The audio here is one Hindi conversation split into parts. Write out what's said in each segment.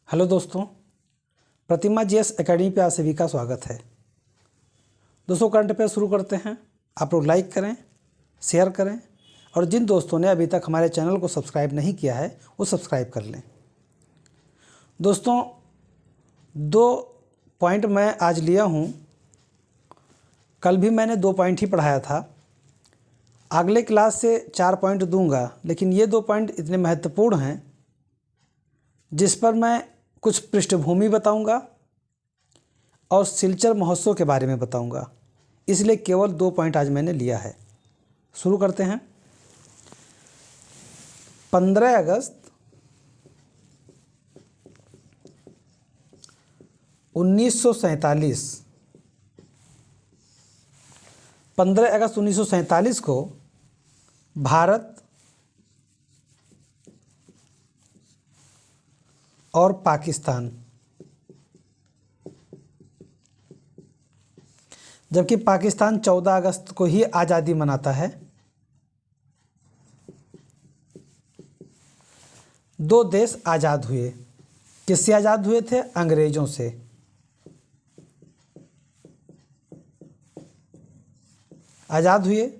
हेलो दोस्तों, प्रतिमा जीएस एकेडमी पे आप सभी का स्वागत है। दोस्तों, करंट अफेयर शुरू करते हैं। आप लोग लाइक करें, शेयर करें और जिन दोस्तों ने अभी तक हमारे चैनल को सब्सक्राइब नहीं किया है वो सब्सक्राइब कर लें। दोस्तों, 2 पॉइंट मैं आज लिया हूँ। कल भी मैंने 2 पॉइंट ही पढ़ाया था। अगले क्लास से 4 पॉइंट दूंगा, लेकिन ये 2 पॉइंट इतने महत्वपूर्ण हैं जिस पर मैं कुछ पृष्ठभूमि बताऊंगा और सिलचर महोत्सव के बारे में बताऊंगा। इसलिए केवल 2 पॉइंट आज मैंने लिया है। शुरू करते हैं। 15 अगस्त 1947 15 अगस्त 1947 को भारत और पाकिस्तान, जबकि पाकिस्तान 14 अगस्त को ही आज़ादी मनाता है, 2 देश आज़ाद हुए। किससे आज़ाद हुए थे? अंग्रेज़ों से। आज़ाद हुए।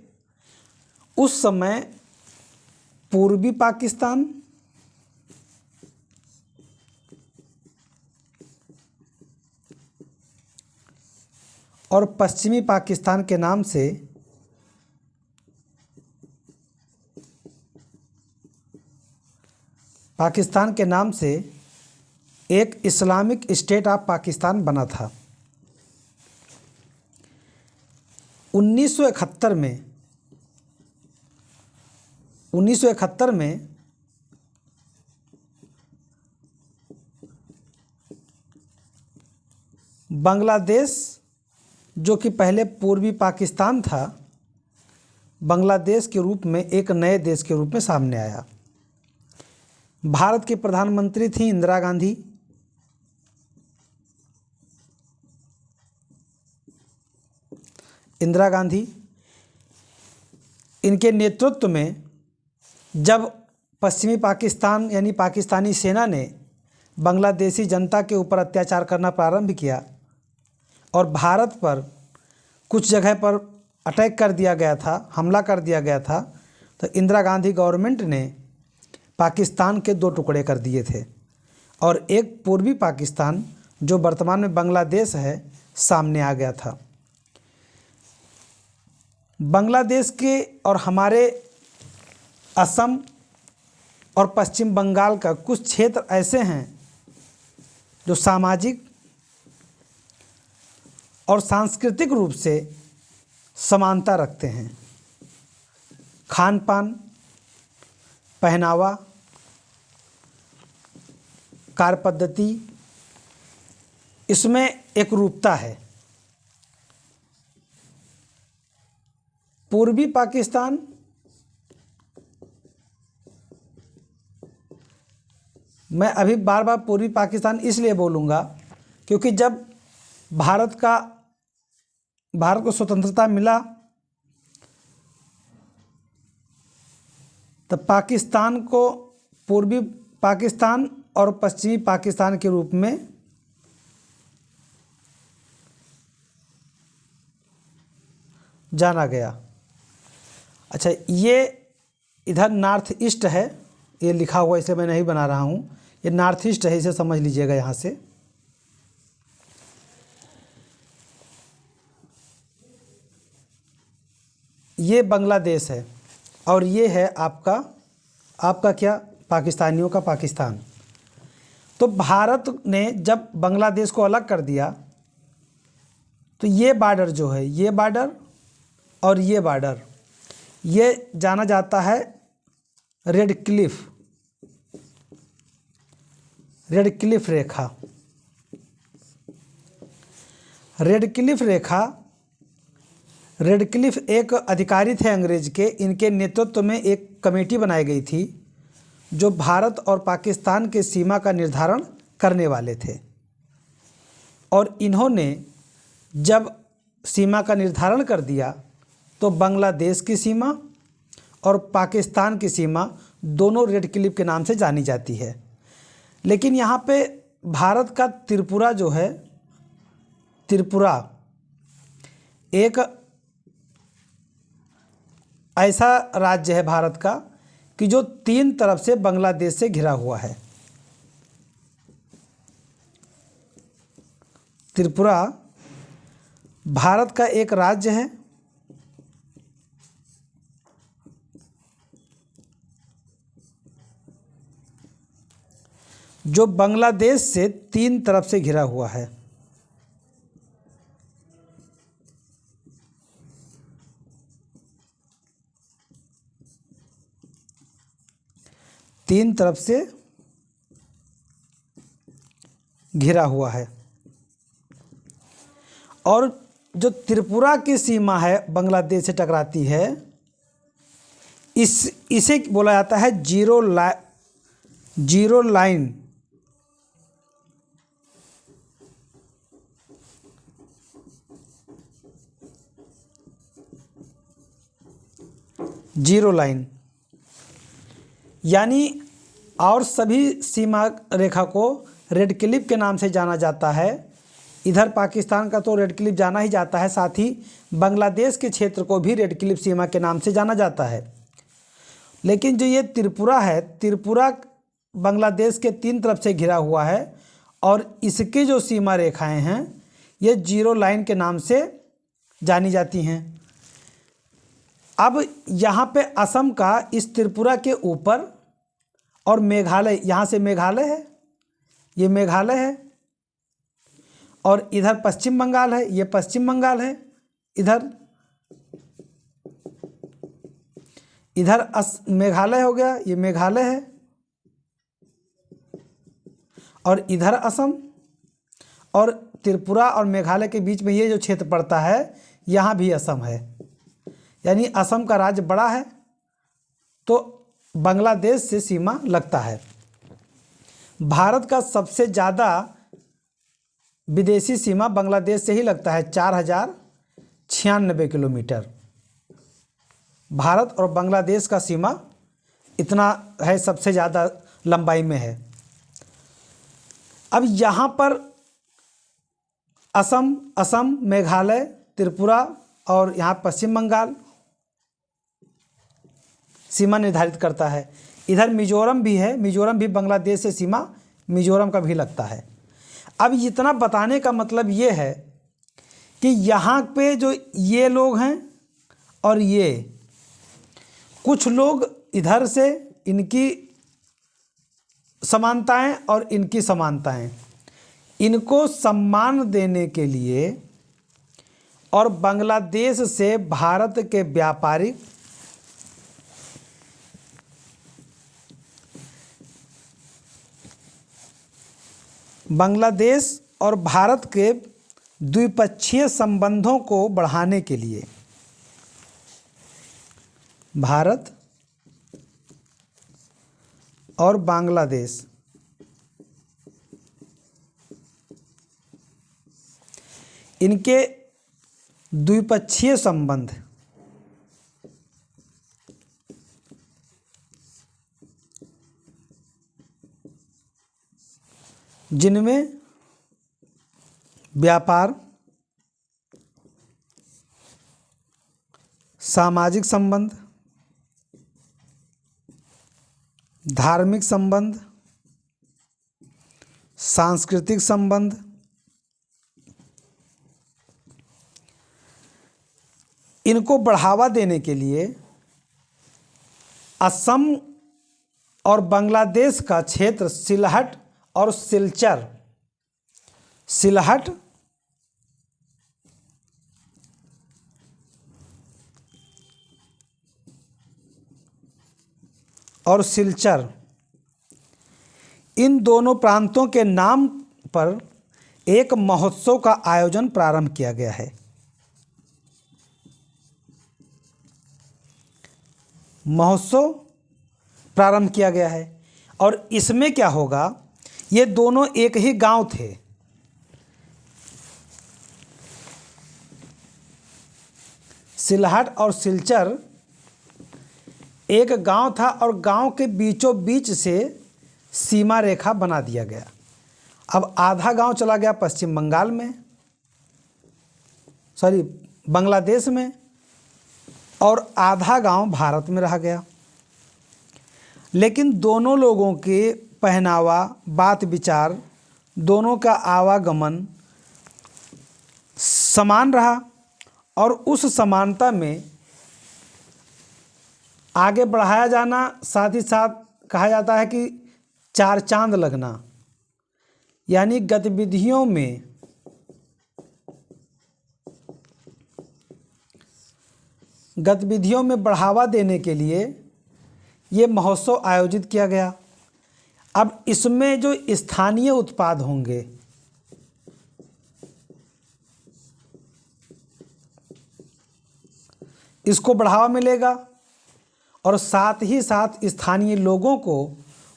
उस समय पूर्वी पाकिस्तान और पश्चिमी पाकिस्तान के नाम से एक इस्लामिक स्टेट ऑफ पाकिस्तान बना था। 1971 में बांग्लादेश, जो कि पहले पूर्वी पाकिस्तान था, बांग्लादेश के रूप में एक नए देश के रूप में सामने आया। भारत की प्रधानमंत्री थी इंदिरा गांधी। इनके नेतृत्व में जब पश्चिमी पाकिस्तान यानी पाकिस्तानी सेना ने बांग्लादेशी जनता के ऊपर अत्याचार करना प्रारंभ किया और भारत पर कुछ जगह पर अटैक कर दिया गया था, हमला कर दिया गया था, तो इंदिरा गांधी गवर्नमेंट ने पाकिस्तान के 2 टुकड़े कर दिए थे और एक पूर्वी पाकिस्तान, जो वर्तमान में बांग्लादेश है, सामने आ गया था। बांग्लादेश के और हमारे असम और पश्चिम बंगाल का कुछ क्षेत्र ऐसे हैं जो सामाजिक और सांस्कृतिक रूप से समानता रखते हैं। खान पान, पहनावा, कार्य पद्धति, इसमें एक रूपता है। पूर्वी पाकिस्तान मैं अभी बार बार पूर्वी पाकिस्तान इसलिए बोलूँगा क्योंकि जब भारत को स्वतंत्रता मिला तब पाकिस्तान को पूर्वी पाकिस्तान और पश्चिमी पाकिस्तान के रूप में जाना गया। अच्छा, ये इधर नॉर्थ ईस्ट है, ये लिखा हुआ इसे मैं नहीं बना रहा हूँ, ये नॉर्थ ईस्ट है, इसे समझ लीजिएगा। यहाँ से ये बांग्लादेश है और ये है आपका क्या, पाकिस्तानियों का पाकिस्तान। तो भारत ने जब बांग्लादेश को अलग कर दिया तो ये बॉर्डर जो है, ये बॉर्डर और ये बॉर्डर, ये जाना जाता है रेड क्लिफ रेखा। रेड क्लिफ एक अधिकारी थे अंग्रेज के, इनके नेतृत्व में एक कमेटी बनाई गई थी जो भारत और पाकिस्तान के सीमा का निर्धारण करने वाले थे। और इन्होंने जब सीमा का निर्धारण कर दिया तो बांग्लादेश की सीमा और पाकिस्तान की सीमा दोनों रेड क्लिफ के नाम से जानी जाती है। लेकिन यहाँ पे भारत का त्रिपुरा जो है, त्रिपुरा एक ऐसा राज्य है भारत का कि जो 3 तरफ से बांग्लादेश से घिरा हुआ है। त्रिपुरा भारत का एक राज्य है जो बांग्लादेश से 3 तरफ से घिरा हुआ है। तीन तरफ से घिरा हुआ है। और जो त्रिपुरा की सीमा है बांग्लादेश से टकराती है, इसे बोला जाता है जीरो लाइन। जीरो लाइन यानी, और सभी सीमा रेखा को रेड क्लिफ के नाम से जाना जाता है। इधर पाकिस्तान का तो रेड क्लिफ जाना ही जाता है, साथ ही बांग्लादेश के क्षेत्र को भी रेड क्लिफ सीमा के नाम से जाना जाता है। लेकिन जो ये त्रिपुरा है, त्रिपुरा बांग्लादेश के 3 तरफ से घिरा हुआ है और इसकी जो सीमा रेखाएं हैं ये जीरो लाइन के नाम से जानी जाती हैं। अब यहाँ पे असम का इस त्रिपुरा के ऊपर और मेघालय, यहाँ से मेघालय है, ये मेघालय है, और इधर पश्चिम बंगाल है, ये पश्चिम बंगाल है, इधर मेघालय हो गया, ये मेघालय है, और इधर असम, और त्रिपुरा और मेघालय के बीच में ये जो क्षेत्र पड़ता है यहाँ भी असम है। यानी असम का राज्य बड़ा है तो बांग्लादेश से सीमा लगता है। भारत का सबसे ज़्यादा विदेशी सीमा बांग्लादेश से ही लगता है, 4096 किलोमीटर। भारत और बांग्लादेश का सीमा इतना है, सबसे ज़्यादा लंबाई में है। अब यहाँ पर असम, मेघालय, त्रिपुरा और यहाँ पश्चिम बंगाल सीमा निर्धारित करता है। इधर मिजोरम भी है, मिजोरम भी बांग्लादेश से सीमा मिजोरम का भी लगता है। अब इतना बताने का मतलब ये है कि यहाँ पे जो ये लोग हैं और ये कुछ लोग इधर से, इनकी समानताएं और इनकी समानताएं, इनको सम्मान देने के लिए और बांग्लादेश से भारत के व्यापारिक बांग्लादेश और भारत के द्विपक्षीय संबंधों को बढ़ाने के लिए भारत और बांग्लादेश इनके द्विपक्षीय संबंध जिनमें व्यापार, सामाजिक संबंध, धार्मिक संबंध, सांस्कृतिक संबंध, इनको बढ़ावा देने के लिए असम और बांग्लादेश का क्षेत्र सिलहट और सिलचर, सिलहट और सिलचर, इन दोनों प्रांतों के नाम पर एक महोत्सव का आयोजन प्रारंभ किया गया है। महोत्सव प्रारंभ किया गया है और इसमें क्या होगा, ये दोनों एक ही गांव थे। सिलहट और सिलचर एक गांव था और गांव के बीचों बीच से सीमा रेखा बना दिया गया अब आधा गांव चला गया पश्चिम बंगाल में, बांग्लादेश में, और आधा गांव भारत में रह गया। लेकिन दोनों लोगों के पहनावा, बात विचार, दोनों का आवागमन समान रहा, और उस समानता में आगे बढ़ाया जाना, साथ ही साथ कहा जाता है कि चार चांद लगना, यानी गतिविधियों में बढ़ावा देने के लिए ये महोत्सव आयोजित किया गया। अब इसमें जो स्थानीय उत्पाद होंगे, इसको बढ़ावा मिलेगा, और साथ ही साथ स्थानीय लोगों को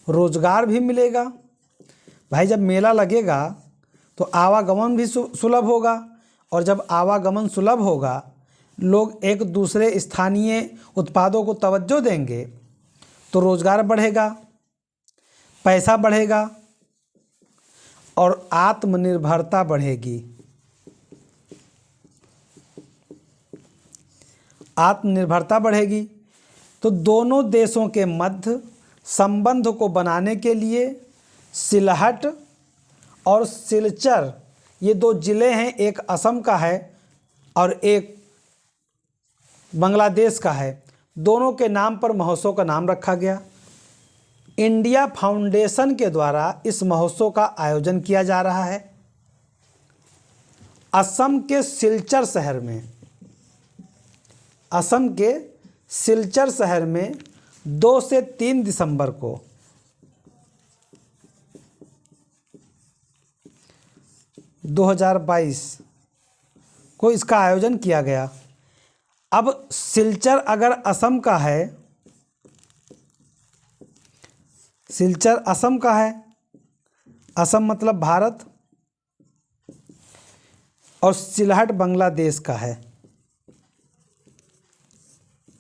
रोजगार भी मिलेगा। भाई जब मेला लगेगा तो आवागमन भी सुलभ होगा, और जब आवागमन सुलभ होगा, लोग एक दूसरे स्थानीय उत्पादों को तवज्जो देंगे तो रोजगार बढ़ेगा, पैसा बढ़ेगा और आत्मनिर्भरता बढ़ेगी। आत्मनिर्भरता बढ़ेगी तो दोनों देशों के मध्य संबंध को बनाने के लिए सिलहट और सिलचर, ये दो ज़िले हैं, एक असम का है और एक बांग्लादेश का है, दोनों के नाम पर महोत्सव का नाम रखा गया। इंडिया फाउंडेशन के द्वारा इस महोत्सव का आयोजन किया जा रहा है। असम के सिलचर शहर में 2 से 3 दिसंबर को 2022 को इसका आयोजन किया गया। अब सिलचर अगर असम का है, सिलचर असम का है, असम मतलब भारत, और सिलहट बांग्लादेश का है,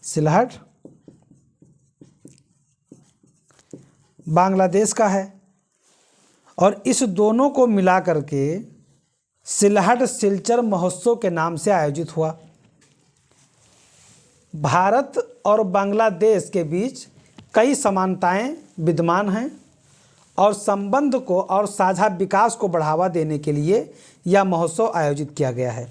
सिलहट बांग्लादेश का है, और इस दोनों को मिला करके सिलहट सिलचर महोत्सव के नाम से आयोजित हुआ। भारत और बांग्लादेश के बीच कई समानताएं विद्यमान हैं, और संबंध को और साझा विकास को बढ़ावा देने के लिए यह महोत्सव आयोजित किया गया है।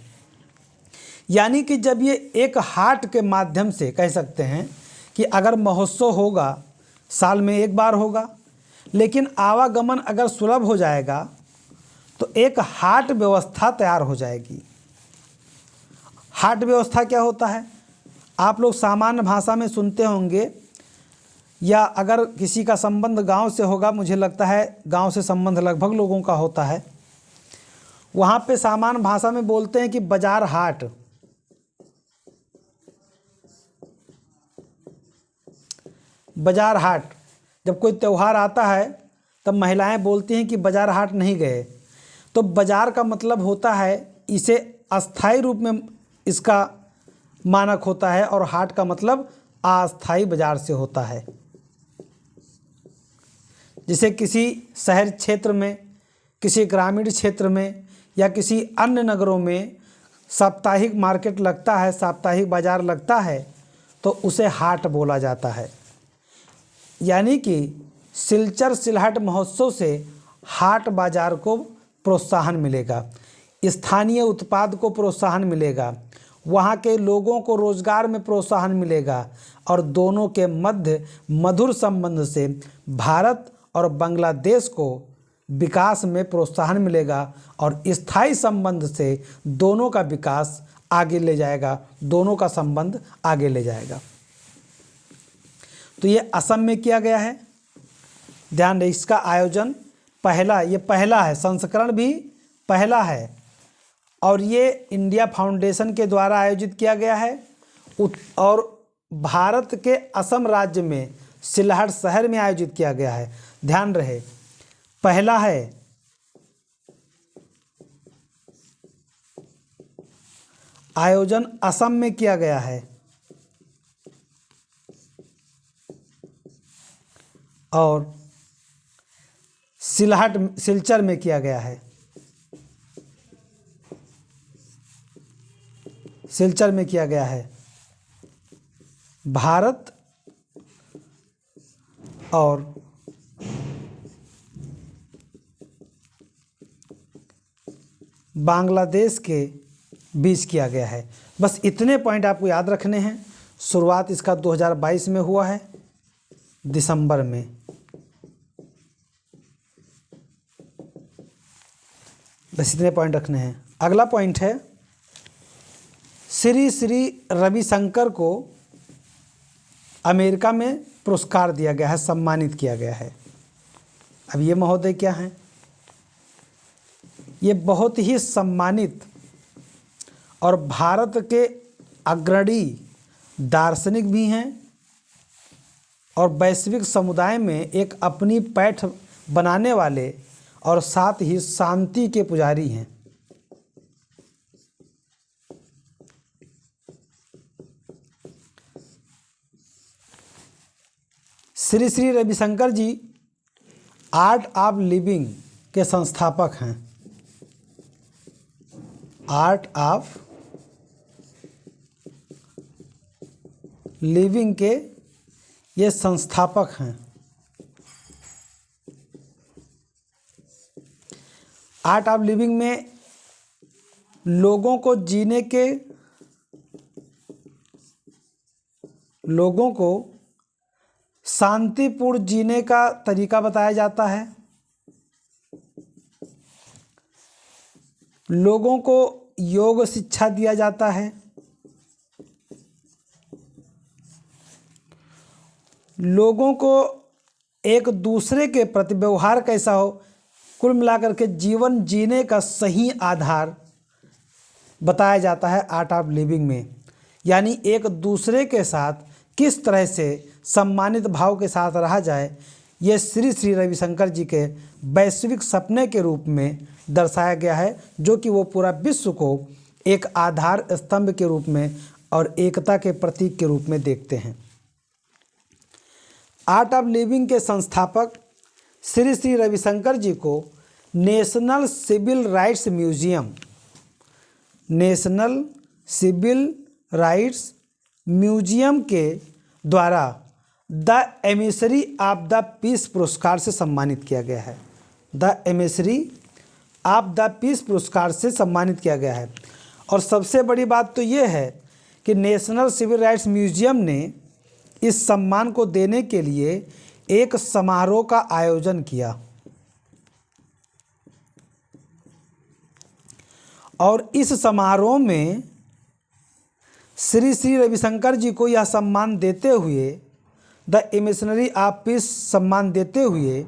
यानी कि जब ये एक हाट के माध्यम से कह सकते हैं कि अगर महोत्सव होगा, साल में एक बार होगा, लेकिन आवागमन अगर सुलभ हो जाएगा तो एक हाट व्यवस्था तैयार हो जाएगी। हाट व्यवस्था क्या होता है? आप लोग सामान्य भाषा में सुनते होंगे, या अगर किसी का संबंध गांव से होगा, मुझे लगता है गांव से संबंध लगभग लोगों का होता है, वहाँ पे सामान्य भाषा में बोलते हैं कि बाजार हाट। बाजार हाट, जब कोई त्यौहार आता है तब महिलाएं बोलती हैं कि बाजार हाट नहीं गए। तो बाजार का मतलब होता है, इसे अस्थाई रूप में इसका मानक होता है, और हाट का मतलब अस्थाई बाजार से होता है। जिसे किसी शहर क्षेत्र में, किसी ग्रामीण क्षेत्र में या किसी अन्य नगरों में साप्ताहिक मार्केट लगता है, साप्ताहिक बाजार लगता है, तो उसे हाट बोला जाता है। यानी कि सिलचर सिलहट महोत्सव से हाट बाजार को प्रोत्साहन मिलेगा, स्थानीय उत्पाद को प्रोत्साहन मिलेगा, वहाँ के लोगों को रोजगार में प्रोत्साहन मिलेगा, और दोनों के मध्य मधुर संबंध से भारत और बांग्लादेश को विकास में प्रोत्साहन मिलेगा, और स्थायी संबंध से दोनों का विकास आगे ले जाएगा, दोनों का संबंध आगे ले जाएगा। तो ये असम में किया गया है। ध्यान रहे, इसका आयोजन पहला है, संस्करण भी पहला है, और ये इंडिया फाउंडेशन के द्वारा आयोजित किया गया है, और भारत के असम राज्य में सिलहट शहर में आयोजित किया गया है। ध्यान रहे, पहला है। आयोजन असम में किया गया है, और सिलचर में किया गया है। सिलचर में किया गया है। भारत और बांग्लादेश के बीच किया गया है। बस इतने पॉइंट आपको याद रखने हैं। शुरुआत इसका 2022 में हुआ है, दिसंबर में। बस इतने पॉइंट रखने हैं। अगला पॉइंट है, श्री श्री रविशंकर को अमेरिका में पुरस्कार दिया गया है, सम्मानित किया गया है। अब ये महोदय क्या हैं? ये बहुत ही सम्मानित और भारत के अग्रणी दार्शनिक भी हैं और वैश्विक समुदाय में एक अपनी पैठ बनाने वाले और साथ ही शांति के पुजारी हैं। श्री श्री रविशंकर जी आर्ट ऑफ लिविंग के संस्थापक हैं। आर्ट ऑफ लिविंग के ये संस्थापक हैं। आर्ट ऑफ लिविंग में लोगों को शांतिपूर्ण जीने का तरीका बताया जाता है। लोगों को योग शिक्षा दिया जाता है। लोगों को एक दूसरे के प्रति व्यवहार कैसा हो, कुल मिलाकर के जीवन जीने का सही आधार बताया जाता है आर्ट ऑफ लिविंग में। यानी एक दूसरे के साथ किस तरह से सम्मानित भाव के साथ रहा जाए, ये श्री श्री रविशंकर जी के वैश्विक सपने के रूप में दर्शाया गया है, जो कि वो पूरा विश्व को एक आधार स्तंभ के रूप में और एकता के प्रतीक के रूप में देखते हैं। आर्ट ऑफ लिविंग के संस्थापक श्री श्री रविशंकर जी को नेशनल सिविल राइट्स म्यूजियम के द्वारा the emissary of the peace पुरस्कार से सम्मानित किया गया है। The emissary of the peace पुरस्कार से सम्मानित किया गया है। और सबसे बड़ी बात तो ये है कि नेशनल सिविल राइट्स म्यूजियम ने इस सम्मान को देने के लिए एक समारोह का आयोजन किया और इस समारोह में श्री श्री रविशंकर जी को यह सम्मान देते हुए, द एमिसरी ऑफ पीस सम्मान देते हुए,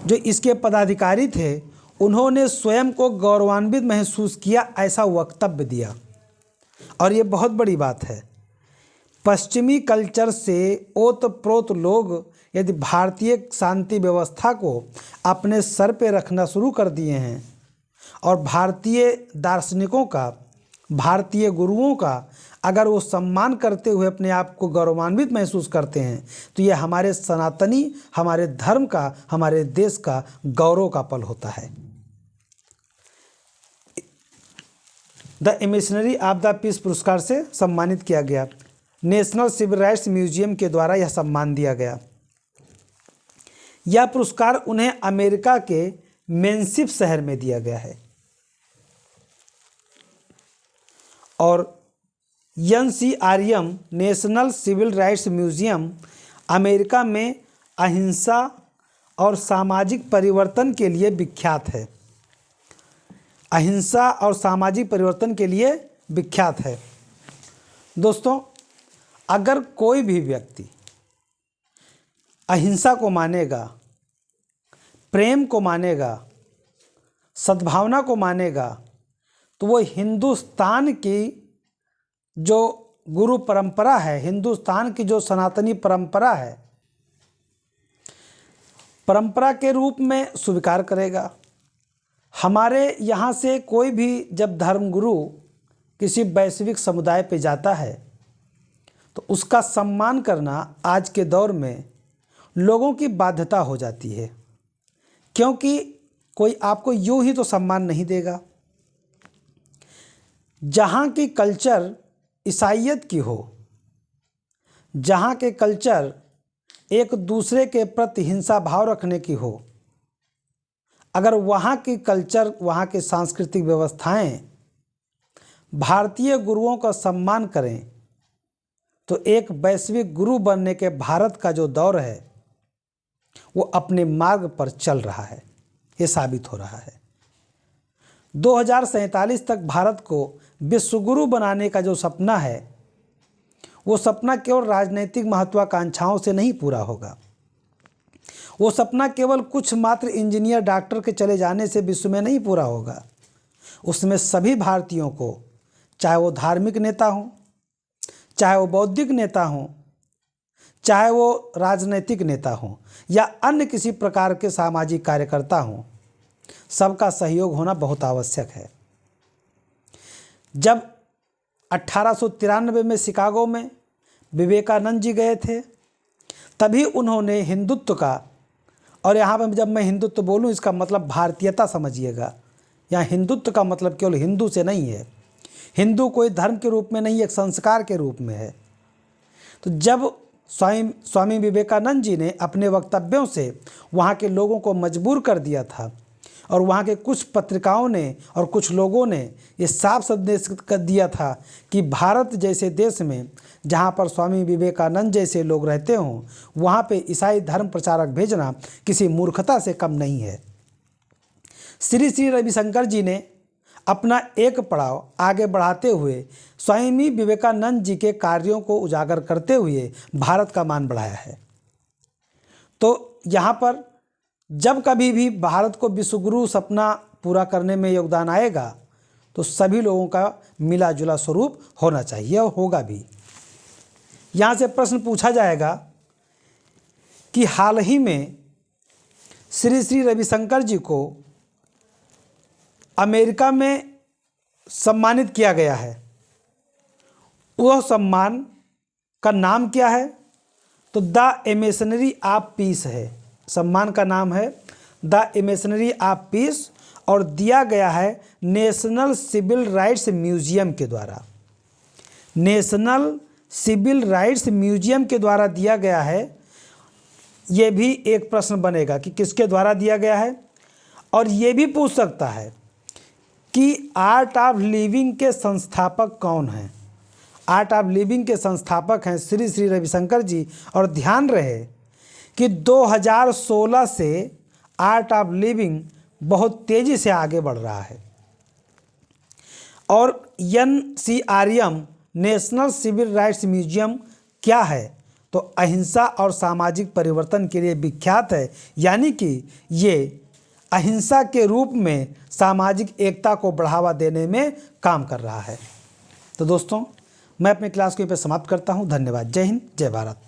जो इसके पदाधिकारी थे उन्होंने स्वयं को गौरवान्वित महसूस किया, ऐसा वक्तव्य दिया। और ये बहुत बड़ी बात है। पश्चिमी कल्चर से ओतप्रोत लोग यदि भारतीय शांति व्यवस्था को अपने सर पे रखना शुरू कर दिए हैं और भारतीय दार्शनिकों का, भारतीय गुरुओं का अगर वो सम्मान करते हुए अपने आप को गौरवान्वित महसूस करते हैं, तो ये हमारे सनातनी, हमारे धर्म का, हमारे देश का गौरव का पल होता है। The emissary of the peace पुरस्कार से सम्मानित किया गया। नेशनल सिविल राइट्स म्यूजियम के द्वारा यह सम्मान दिया गया। यह पुरस्कार उन्हें अमेरिका के मेनशिप शहर में दिया गया है और NCRM national civil rights museum America में अहिंसा और सामाजिक परिवर्तन के लिए विख्यात है। अहिंसा और सामाजिक परिवर्तन के लिए विख्यात है। दोस्तों, अगर कोई भी व्यक्ति अहिंसा को मानेगा, प्रेम को मानेगा, सद्भावना को मानेगा, तो वो हिंदुस्तान की जो गुरु परंपरा है, हिंदुस्तान की जो सनातनी परंपरा है, परंपरा के रूप में स्वीकार करेगा। हमारे यहाँ से कोई भी जब धर्मगुरु किसी वैश्विक समुदाय पे जाता है तो उसका सम्मान करना आज के दौर में लोगों की बाध्यता हो जाती है। क्योंकि कोई आपको यूं ही तो सम्मान नहीं देगा। जहाँ की कल्चर ईसाइयत की हो, जहाँ के कल्चर एक दूसरे के प्रति हिंसा भाव रखने की हो, अगर वहाँ की कल्चर, वहाँ की सांस्कृतिक व्यवस्थाएं भारतीय गुरुओं का सम्मान करें, तो एक वैश्विक गुरु बनने के भारत का जो दौर है वो अपने मार्ग पर चल रहा है, ये साबित हो रहा है। 2047 तक भारत को विश्वगुरु बनाने का जो सपना है, वो सपना केवल राजनीतिक महत्वाकांक्षाओं से नहीं पूरा होगा। वो सपना केवल कुछ मात्र इंजीनियर डॉक्टर के चले जाने से विश्व में नहीं पूरा होगा। उसमें सभी भारतीयों को, चाहे वो धार्मिक नेता हों, चाहे वो बौद्धिक नेता हों, चाहे वो राजनीतिक नेता हों या अन्य किसी प्रकार के सामाजिक कार्यकर्ता हों, सबका सहयोग होना बहुत आवश्यक है। जब 1893 में शिकागो में विवेकानंद जी गए थे, तभी उन्होंने हिंदुत्व का, और यहाँ पर जब मैं हिंदुत्व बोलूँ इसका मतलब भारतीयता समझिएगा। यहाँ हिंदुत्व का मतलब केवल हिंदू से नहीं है। हिंदू कोई धर्म के रूप में नहीं, एक संस्कार के रूप में है। तो जब स्वामी विवेकानंद जी ने अपने वक्तव्यों से वहाँ के लोगों को मजबूर कर दिया था, और वहाँ के कुछ पत्रिकाओं ने और कुछ लोगों ने ये साफ संदेश कर दिया था कि भारत जैसे देश में जहाँ पर स्वामी विवेकानंद जैसे लोग रहते हों, वहाँ पे ईसाई धर्म प्रचारक भेजना किसी मूर्खता से कम नहीं है। श्री श्री रविशंकर जी ने अपना एक पड़ाव आगे बढ़ाते हुए स्वामी विवेकानंद जी के कार्यों को उजागर करते हुए भारत का मान बढ़ाया है। तो यहाँ पर जब कभी भी भारत को विश्वगुरु सपना पूरा करने में योगदान आएगा, तो सभी लोगों का मिला जुला स्वरूप होना चाहिए और होगा भी। यहाँ से प्रश्न पूछा जाएगा कि हाल ही में श्री श्री रविशंकर जी को अमेरिका में सम्मानित किया गया है, वह सम्मान का नाम क्या है? तो द एमिशनरी ऑफ पीस है। सम्मान का नाम है द एमिशनरी ऑफ पीस और दिया गया है नेशनल सिविल राइट्स म्यूजियम के द्वारा। नेशनल सिविल राइट्स म्यूजियम के द्वारा दिया गया है। ये भी एक प्रश्न बनेगा कि किसके द्वारा दिया गया है, और ये भी पूछ सकता है कि आर्ट ऑफ लिविंग के संस्थापक कौन हैं। आर्ट ऑफ लिविंग के संस्थापक हैं श्री श्री रविशंकर जी। और ध्यान रहे कि 2016 से आर्ट ऑफ लिविंग बहुत तेज़ी से आगे बढ़ रहा है। और NCRM national civil rights museum क्या है? तो अहिंसा और सामाजिक परिवर्तन के लिए विख्यात है, यानी कि ये अहिंसा के रूप में सामाजिक एकता को बढ़ावा देने में काम कर रहा है। तो दोस्तों, मैं अपने क्लास को यहाँ पे समाप्त करता हूँ। धन्यवाद। जय हिंद, जय भारत।